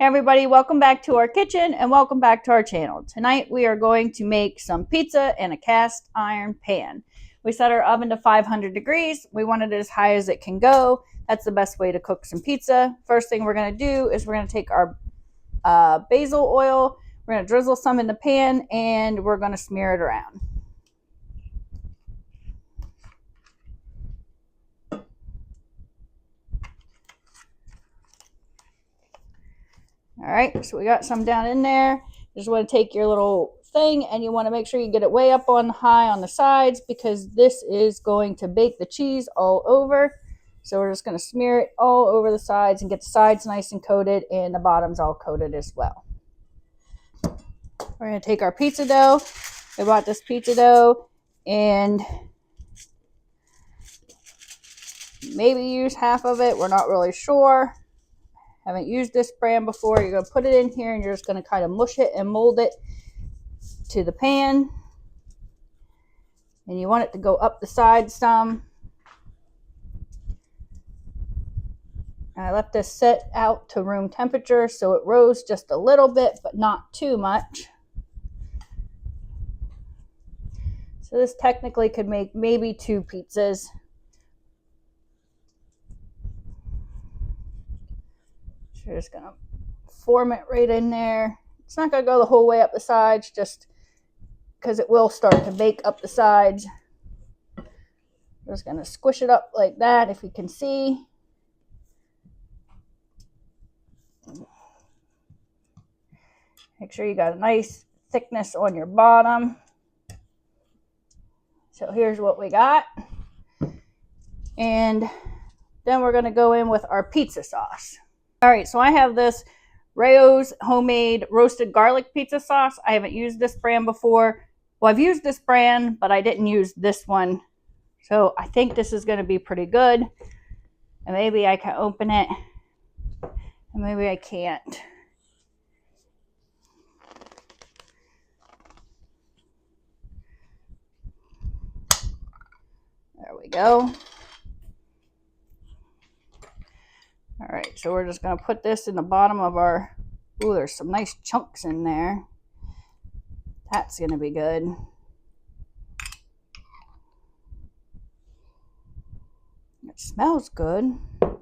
Hey everybody, welcome back to our kitchen and welcome back to our channel. Tonight we are going to make some pizza in a cast iron pan. We set our oven to 500 degrees. We want it as high as it can go. That's the best way to cook some pizza. First thing we're going to do is we're going to take our basil oil, we're going to drizzle some in the pan, and we're going to smear it around. All right, so we got some down in there. You just want to take your little thing and you want to make sure you get it way up on high on the sides because this is going to bake the cheese all over. So we're just going to smear it all over the sides and get the sides nice and coated and the bottoms all coated as well. We're going to take our pizza dough. I bought this pizza dough and maybe use half of it. We're not really sure. Haven't used this brand before. You're going to put it in here and you're just going to kind of mush it and mold it to the pan. And you want it to go up the side some. I left this set out to room temperature so it rose just a little bit but not too much. So this technically could make maybe 2 pizzas. So you're just going to form it right in there. It's not going to go the whole way up the sides just because it will start to bake up the sides. I'm just going to squish it up like that if you can see. Make sure you got a nice thickness on your bottom. So here's what we got. And then we're going to go in with our pizza sauce. All right, so I have this Rao's homemade roasted garlic pizza sauce. I haven't used this brand before. Well, I've used this brand, but I didn't use this one. So I think this is going to be pretty good. And maybe I can open it. And maybe I can't. There we go. All right, so we're just going to put this in the bottom of our... Ooh, there's some nice chunks in there. That's going to be good. It smells good. I'm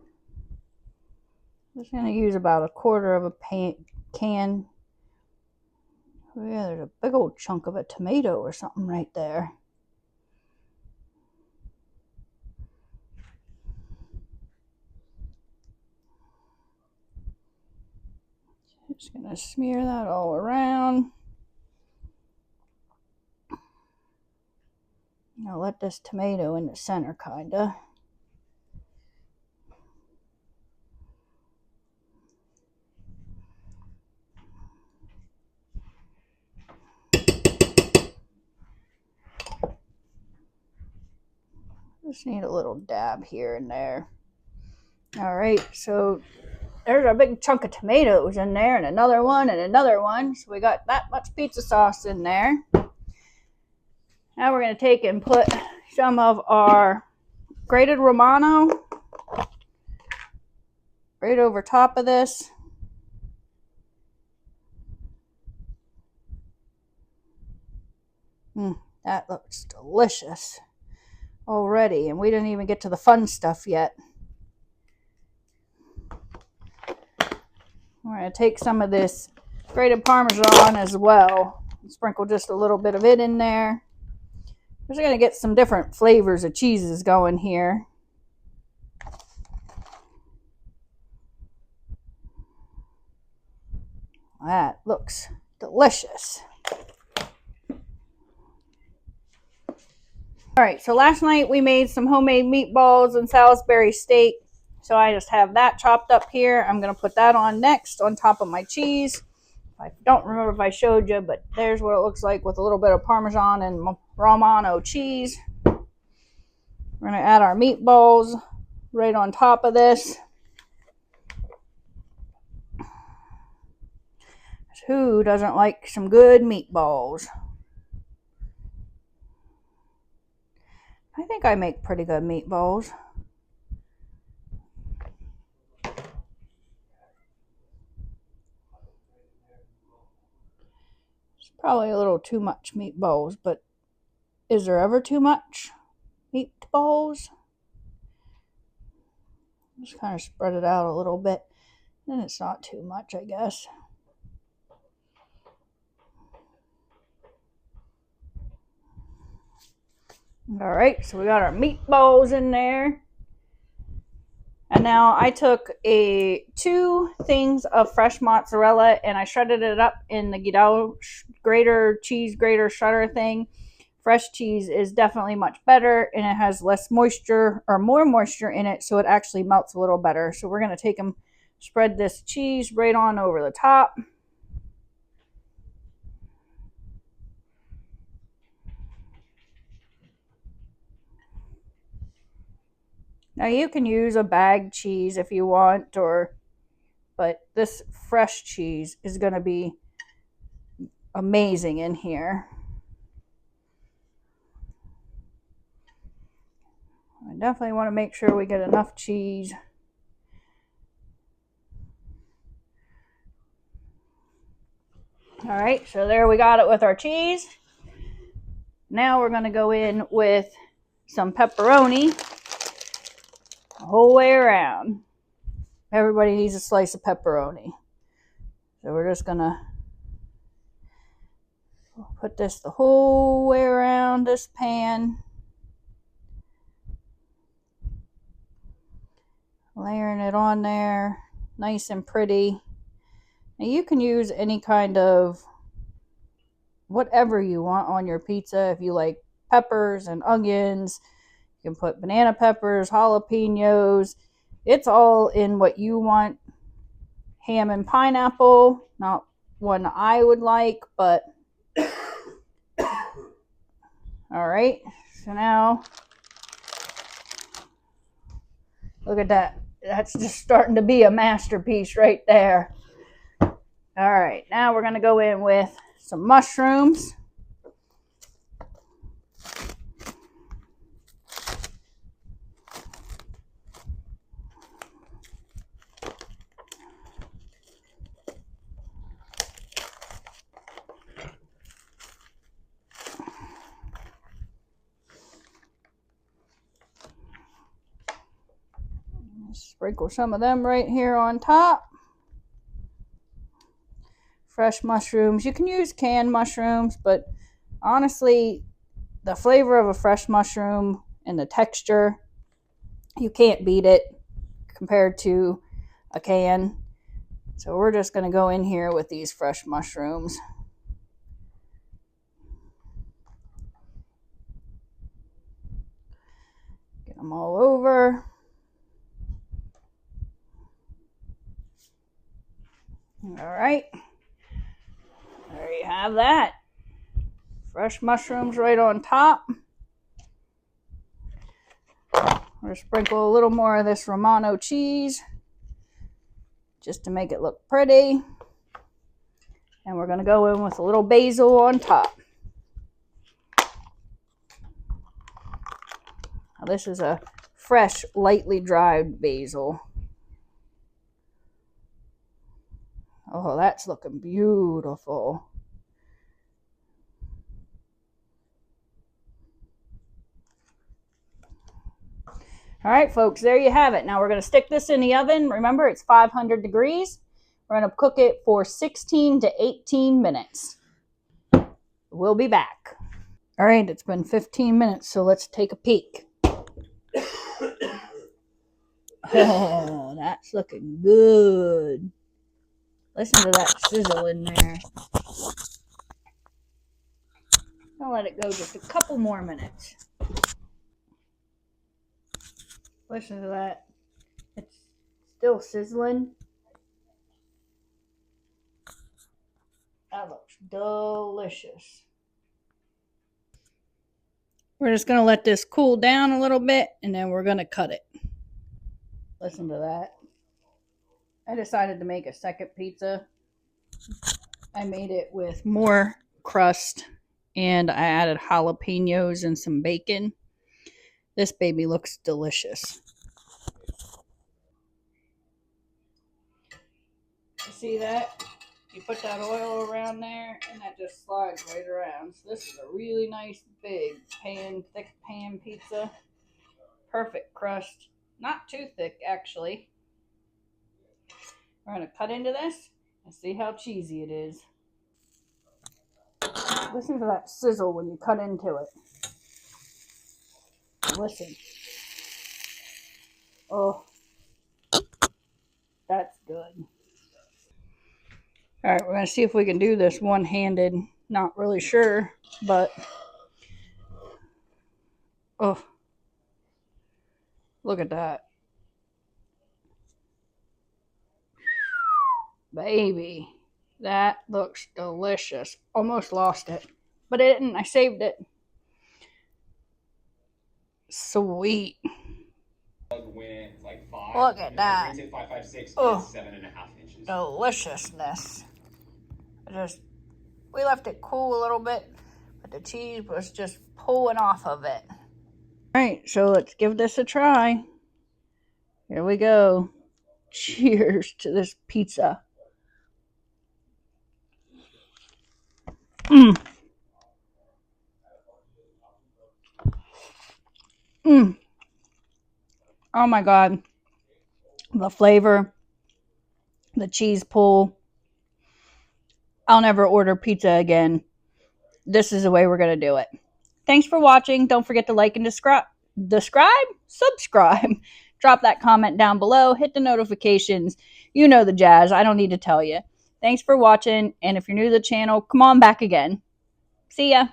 just going to use about a quarter of a can. Oh yeah, there's a big old chunk of a tomato or something right there. Just going to smear that all around. I'll let this tomato in the center, kind of. Just need a little dab here and there. All right, so there's a big chunk of tomatoes in there and another one and another one. So we got that much pizza sauce in there. Now we're going to take and put some of our grated Romano right over top of this. That looks delicious already, and we didn't even get to the fun stuff yet. We're going to take some of this grated Parmesan as well and sprinkle just a little bit of it in there. We're just going to get some different flavors of cheeses going here. That looks delicious. All right, so last night we made some homemade meatballs and Salisbury steak. So I just have that chopped up here. I'm going to put that on next on top of my cheese. I don't remember if I showed you, but there's what it looks like with a little bit of Parmesan and Romano cheese. We're going to add our meatballs right on top of this. Who doesn't like some good meatballs? I think I make pretty good meatballs. Probably a little too much meatballs, but is there ever too much meatballs? Just kind of spread it out a little bit. Then it's not too much, I guess. All right, so we got our meatballs in there. And now I took 2 things of fresh mozzarella and I shredded it up in the Guido grater, cheese grater shredder thing. Fresh cheese is definitely much better and it has less moisture or more moisture in it, so it actually melts a little better. So we're going to take them, spread this cheese right on over the top. Now you can use a bagged cheese if you want, but this fresh cheese is going to be amazing in here. I definitely want to make sure we get enough cheese. All right, so there we got it with our cheese. Now we're going to go in with some pepperoni the whole way around. Everybody needs a slice of pepperoni. So we're just going to put this the whole way around this pan. Layering it on there, nice and pretty. Now you can use any kind of whatever you want on your pizza. If you like peppers and onions, you can put banana peppers, jalapenos. It's all in what you want. Ham and pineapple, not one I would like, but all right. So now, look at that. That's just starting to be a masterpiece right there. All right, now we're going to go in with some mushrooms. Sprinkle some of them right here on top. Fresh mushrooms. You can use canned mushrooms, but honestly, the flavor of a fresh mushroom and the texture, you can't beat it compared to a can. So we're just going to go in here with these fresh mushrooms. Get them all over. All right. There you have that. Fresh mushrooms right on top. We're going to sprinkle a little more of this Romano cheese just to make it look pretty. And we're going to go in with a little basil on top. Now this is a fresh, lightly dried basil. Oh, that's looking beautiful. All right, folks, there you have it. Now we're going to stick this in the oven. Remember, it's 500 degrees. We're going to cook it for 16 to 18 minutes. We'll be back. All right, it's been 15 minutes, so let's take a peek. Oh, that's looking good. Listen to that sizzle in there. I'll let it go just a couple more minutes. Listen to that. It's still sizzling. That looks delicious. We're just going to let this cool down a little bit and then we're going to cut it. Listen to that. I decided to make a second pizza. I made it with more crust and I added jalapenos and some bacon. This baby looks delicious. See that? You put that oil around there, and that just slides right around. So this is a really nice, big pan, thick pan pizza. Perfect crust. Not too thick, actually. We're going to cut into this and see how cheesy it is. Listen to that sizzle when you cut into it. Listen. Oh, that's good. All right, we're going to see if we can do this one-handed. Not really sure, but oh, look at that. Baby, that looks delicious. Almost lost it, but I didn't. I saved it. Sweet. Look at that. Oh, 7.5 inches. Deliciousness. We left it cool a little bit, but the cheese was just pulling off of it. All right, so let's give this a try. Here we go. Cheers to this pizza. Mmm. Mmm. Oh my God. The flavor, the cheese pull. I'll never order pizza again. This is the way we're going to do it. Thanks for watching. Don't forget to like and subscribe. Drop that comment down below. Hit the notifications. You know the jazz. I don't need to tell you. Thanks for watching. And if you're new to the channel, come on back again. See ya.